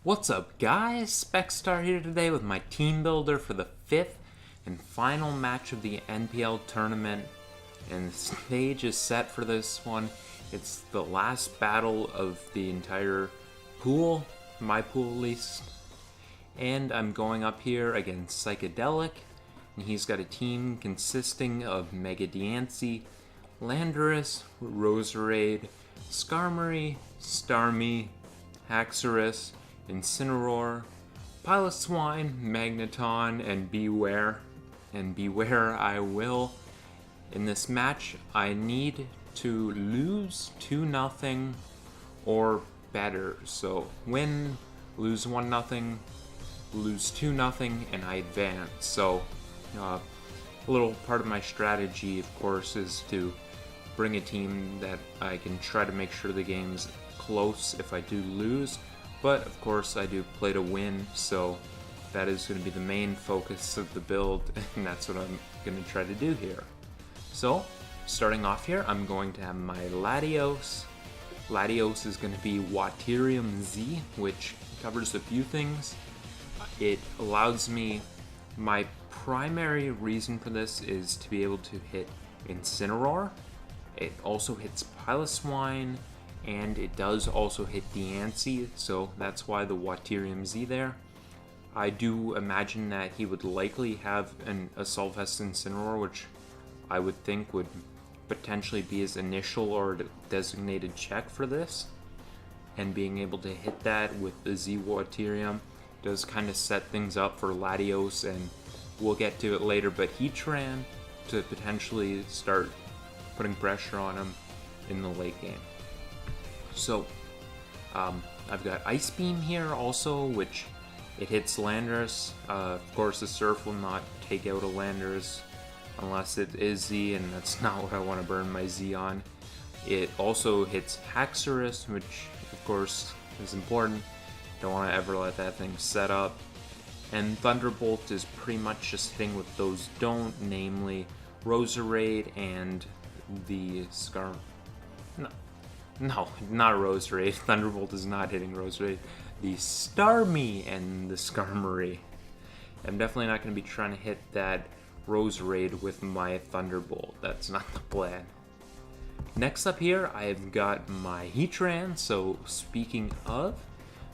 What's up, guys? Specstar here today with my team builder for the 5th and final match of the NPL tournament. And the stage is set for this one. It's the last battle of the entire pool, my pool at least. And I'm going up here against Psychedelic. And he's got a team consisting of Mega Diancie, Landorus, Roserade, Skarmory, Starmie, Haxorus, Incineroar, Piloswine, Magneton, and Beware. And Beware I will. In this match, I need to lose 2-0 or better. So win, lose 1-0, lose 2-0, and I advance. So a little part of my strategy, of course, is to bring a team that I can try to make sure the game's close if I do lose. But of course I do play to win, so that is going to be the main focus of the build, and that's what I'm going to try to do here. So, starting off here, I'm going to have my Latios. Latios is going to be Waterium Z, which covers a few things. It allows me, my primary reason for this is to be able to hit Incineroar. It also hits Piloswine, and it does also hit Diancie, so that's why the Waterium Z there. I do imagine that he would likely have a Solvest Incineroar, which I would think would potentially be his initial or designated check for this. And being able to hit that with the Z Waterium does kind of set things up for Latios, and we'll get to it later, but Heatran to potentially start putting pressure on him in the late game. So, I've got Ice Beam here also, which it hits Landorus. Of course, the Surf will not take out a Landorus unless it is Z, and that's not what I want to burn my Z on. It also hits Haxorus, which of course is important. Don't want to ever let that thing set up. And Thunderbolt is pretty much just hitting with those don't, namely Roserade and the No, not a Roserade. Thunderbolt is not hitting Roserade. The Starmie and the Skarmory. I'm definitely not going to be trying to hit that Roserade with my Thunderbolt. That's not the plan. Next up here, I've got my Heatran. So speaking of,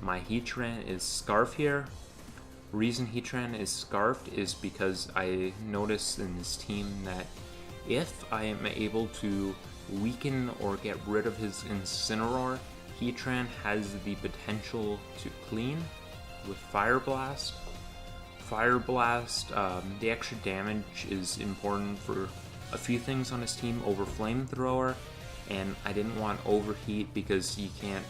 my Heatran is Scarf here. Reason Heatran is Scarfed is because I noticed in this team that if I am able to weaken or get rid of his Incineroar, Heatran has the potential to clean with Fire Blast. Fire Blast, the extra damage is important for a few things on his team over Flamethrower, and I didn't want Overheat because you can't,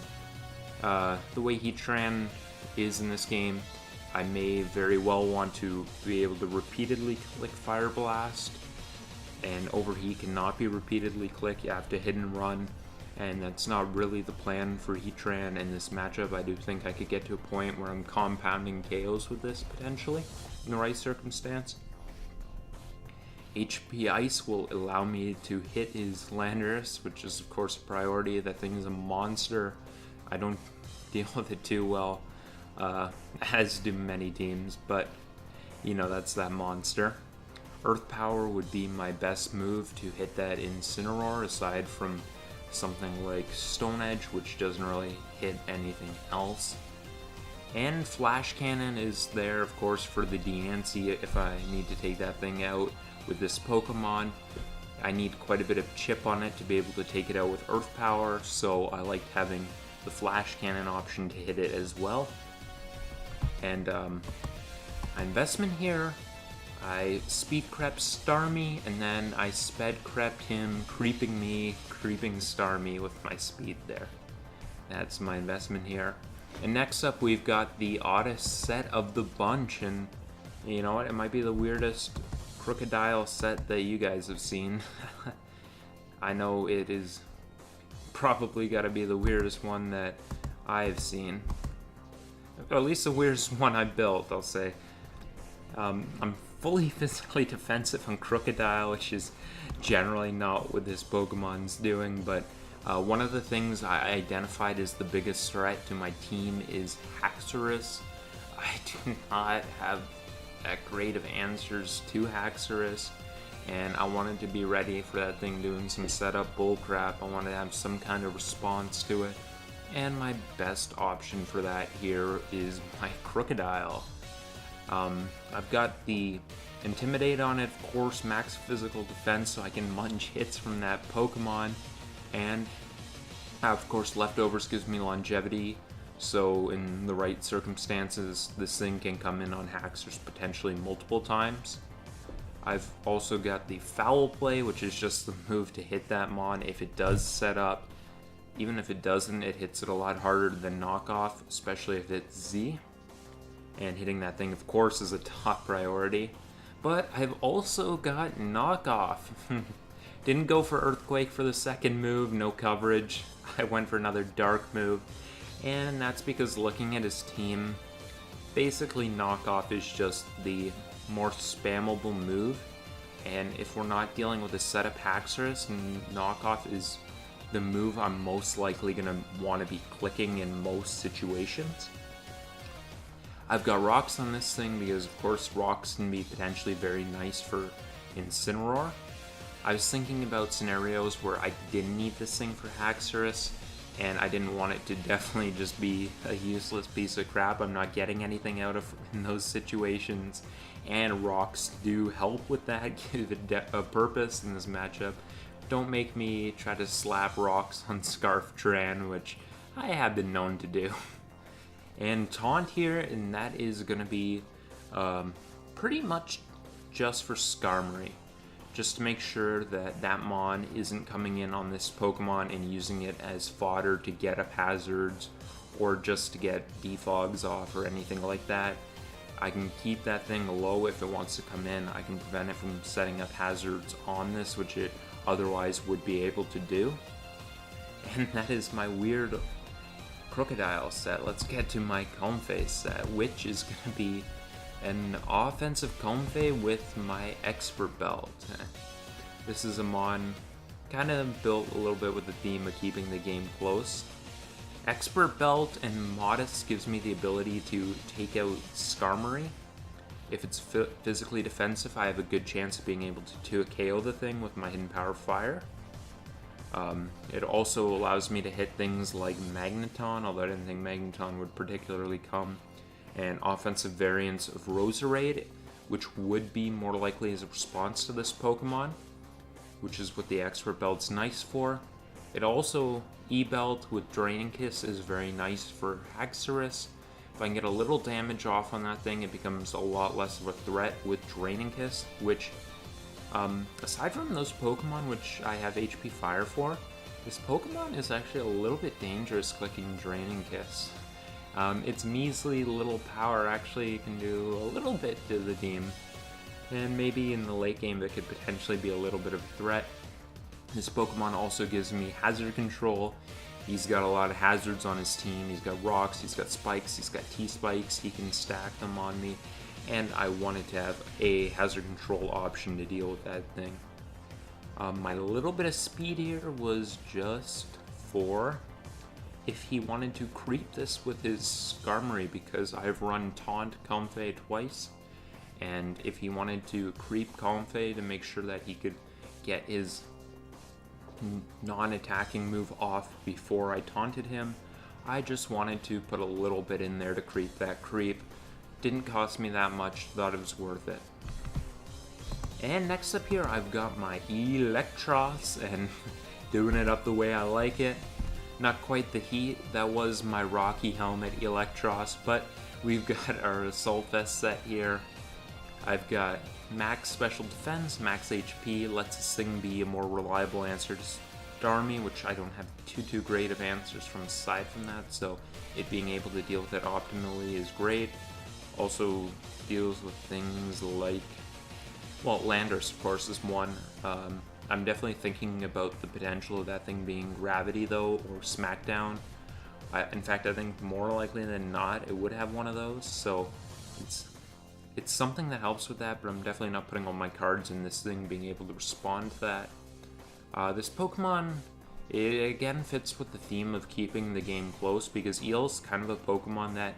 the way Heatran is in this game, I may very well want to be able to repeatedly click Fire Blast, and Overheat cannot be repeatedly clicked. You have to hit and run, and that's not really the plan for Heatran in this matchup. I do think I could get to a point where I'm compounding KOs with this potentially in the right circumstance. HP Ice will allow me to hit his Landorus, which is of course a priority. That thing is a monster. I don't deal with it too well, as do many teams, but you know, that's that monster. Earth Power would be my best move to hit that Incineroar, aside from something like Stone Edge, which doesn't really hit anything else. And Flash Cannon is there, of course, for the Diancie if I need to take that thing out with this Pokemon. I need quite a bit of chip on it to be able to take it out with Earth Power, so I like having the Flash Cannon option to hit it as well. And my investment here, I speed crept Starmie, and then I sped crept him, creeping Starmie with my speed there. That's my investment here. And next up, we've got the oddest set of the bunch, and you know what? It might be the weirdest Krookodile set that you guys have seen. I know it is probably got to be the weirdest one that I've seen. Or at least the weirdest one I built, I'll say. I'm fully physically defensive on Krookodile, which is generally not what this Pokemon's doing, but One of the things I identified as the biggest threat to my team is Haxorus. I do not have that great of answers to Haxorus, and I wanted to be ready for that thing doing some setup bullcrap. I wanted to have some kind of response to it, and my best option for that here is my Krookodile. I've got the Intimidate on it, of course, max physical defense, so I can munch hits from that Pokemon, and of course Leftovers gives me longevity, so in the right circumstances this thing can come in on Haxorus potentially multiple times. I've also got the Foul Play, which is just the move to hit that Mon if it does set up. Even if it doesn't, it hits it a lot harder than Knockoff, especially if it's Z. And hitting that thing, of course, is a top priority. But I've also got Knockoff. Didn't go for Earthquake for the second move, no coverage. I went for another Dark move. And that's because looking at his team, basically Knockoff is just the more spammable move. And if we're not dealing with a setup Haxorus, Knockoff is the move I'm most likely going to want to be clicking in most situations. I've got Rocks on this thing because, of course, Rocks can be potentially very nice for Incineroar. I was thinking about scenarios where I didn't need this thing for Haxorus, and I didn't want it to definitely just be a useless piece of crap I'm not getting anything out of in those situations. And Rocks do help with that, give it a purpose in this matchup. Don't make me try to slap Rocks on Scarf Tran, which I have been known to do. And Taunt here, and that is going to be pretty much just for Skarmory. Just to make sure that that Mon isn't coming in on this Pokemon and using it as fodder to get up hazards or just to get defogs off or anything like that. I can keep that thing low if it wants to come in. I can prevent it from setting up hazards on this, which it otherwise would be able to do. And that is my weird Krookodile set. Let's get to my Comfey set, which is going to be an offensive Comfey with my Expert Belt. This is a Mon kind of built a little bit with the theme of keeping the game close. Expert Belt and Modest gives me the ability to take out Skarmory. If it's physically defensive, I have a good chance of being able to KO the thing with my Hidden Power Fire. It also allows me to hit things like Magneton, although I didn't think Magneton would particularly come, and offensive variants of Roserade, which would be more likely as a response to this Pokemon, which is what the Expert Belt's nice for. It also, E-Belt with Draining Kiss is very nice for Haxorus. If I can get a little damage off on that thing, it becomes a lot less of a threat with Draining Kiss, which aside from those Pokemon which I have HP Fire for, this Pokemon is actually a little bit dangerous clicking Draining Kiss. Its measly little power actually can do a little bit to the team, and maybe in the late game that could potentially be a little bit of a threat. This Pokemon also gives me Hazard Control. He's got a lot of hazards on his team. He's got Rocks, he's got Spikes, he's got T-Spikes, he can stack them on me. And I wanted to have a hazard control option to deal with that thing. My little bit of speed here was just for if he wanted to creep this with his Skarmory, because I've run Taunt Comfey twice, and if he wanted to creep Comfey to make sure that he could get his non-attacking move off before I taunted him, I just wanted to put a little bit in there to creep that creep. Didn't cost me that much, thought it was worth it. And next up here I've got my Electros, and doing it up the way I like it. Not quite the heat that was my Rocky Helmet Electros, but we've got our Assault Vest set here. I've got max special defense, max HP, lets this thing be a more reliable answer to Starmie, which I don't have too great of answers from aside from that, so it being able to deal with it optimally is great. Also deals with things like, well, Landorus of course is one. I'm definitely thinking about the potential of that thing being Gravity though, or Smackdown. In fact, I think more likely than not it would have one of those, so it's something that helps with that, but I'm definitely not putting all my cards in this thing being able to respond to that. This Pokemon It again fits with the theme of keeping the game close, because Eel's kind of a Pokemon that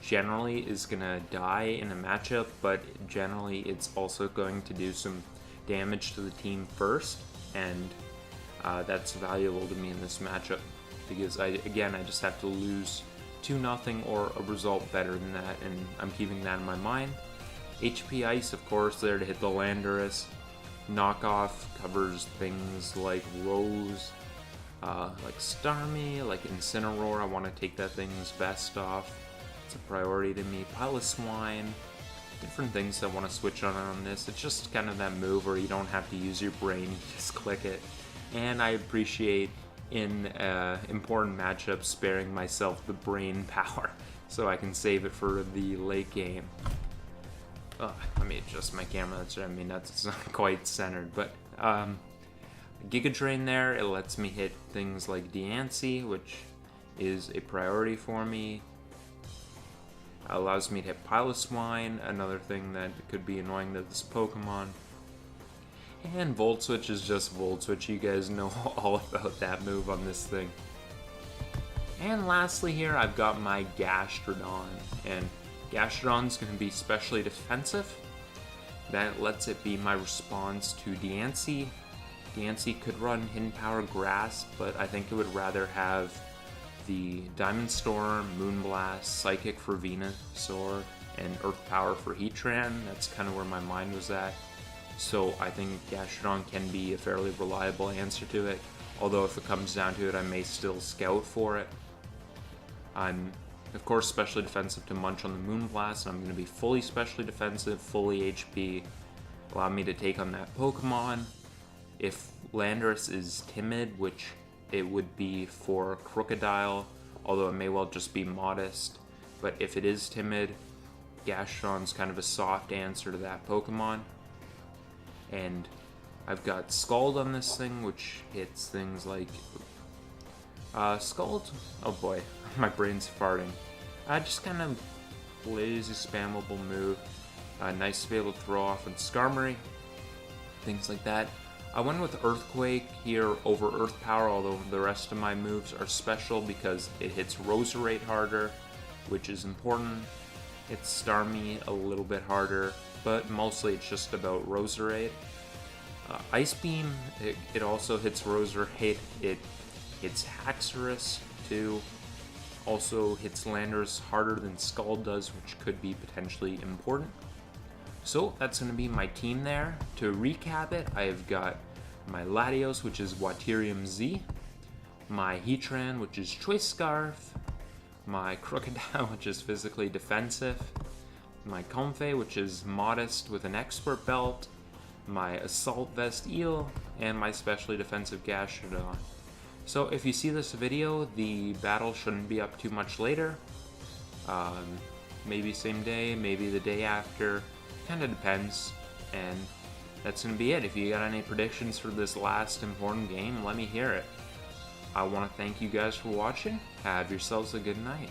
generally is going to die in a matchup, but generally it's also going to do some damage to the team first, and that's valuable to me in this matchup, because I just have to lose 2-0 or a result better than that, and I'm keeping that in my mind. HP Ice, of course, there to hit the Landorus. Knockoff covers things like Rose, like Starmie, like Incineroar. I want to take that thing's best off. It's a priority to me. Piloswine, different things I want to switch on this. It's just kind of that move where you don't have to use your brain, you just click it. And I appreciate in important matchups sparing myself the brain power so I can save it for the late game. Let me adjust my camera. That's not quite centered, but Giga Drain there, it lets me hit things like Diancie, which is a priority for me. Allows me to hit Piloswine, another thing that could be annoying to this Pokemon. And Volt Switch is just Volt Switch. You guys know all about that move on this thing. And lastly here, I've got my Gastrodon, and Gastrodon's going to be specially defensive. That lets it be my response to Diancie. Diancie could run Hidden Power Grass, but I think it would rather have the Diamond Storm, Moonblast, Psychic for Venusaur, and Earth Power for Heatran. That's kind of where my mind was at. So I think Gastrodon can be a fairly reliable answer to it, although if it comes down to it, I may still scout for it. I'm, of course, specially defensive to Munch on the Moonblast, and I'm going to be fully specially defensive, fully HP, allow me to take on that Pokemon. If Landorus is timid, which it would be for Krookodile, although it may well just be Modest, but if it is timid, Gastrodon's kind of a soft answer to that Pokemon. And I've got Scald on this thing, which hits things like Scald. Oh boy, my brain's farting. Just kind of lazy, spammable move. Nice to be able to throw off with Skarmory, things like that. I went with Earthquake here over Earth Power, although the rest of my moves are special because it hits Roserade harder, which is important. It's Starmie a little bit harder, but mostly it's just about Roserade. Ice Beam, it also hits Roserade. It hits Haxorus too. Also hits Landorus harder than Scald does, which could be potentially important. So that's going to be my team there. To recap it, I've got my Latios, which is Waterium Z, my Heatran, which is Choice Scarf, my Krookodile, which is physically defensive, my Comfey, which is Modest with an Expert Belt, my Assault Vest Eel, and my specially defensive Gastrodon. So if you see this video, the battle shouldn't be up too much later. Maybe same day, maybe the day after. Kind of depends, and that's going to be it. If you got any predictions for this last important game, let me hear it. I want to thank you guys for watching. Have yourselves a good night.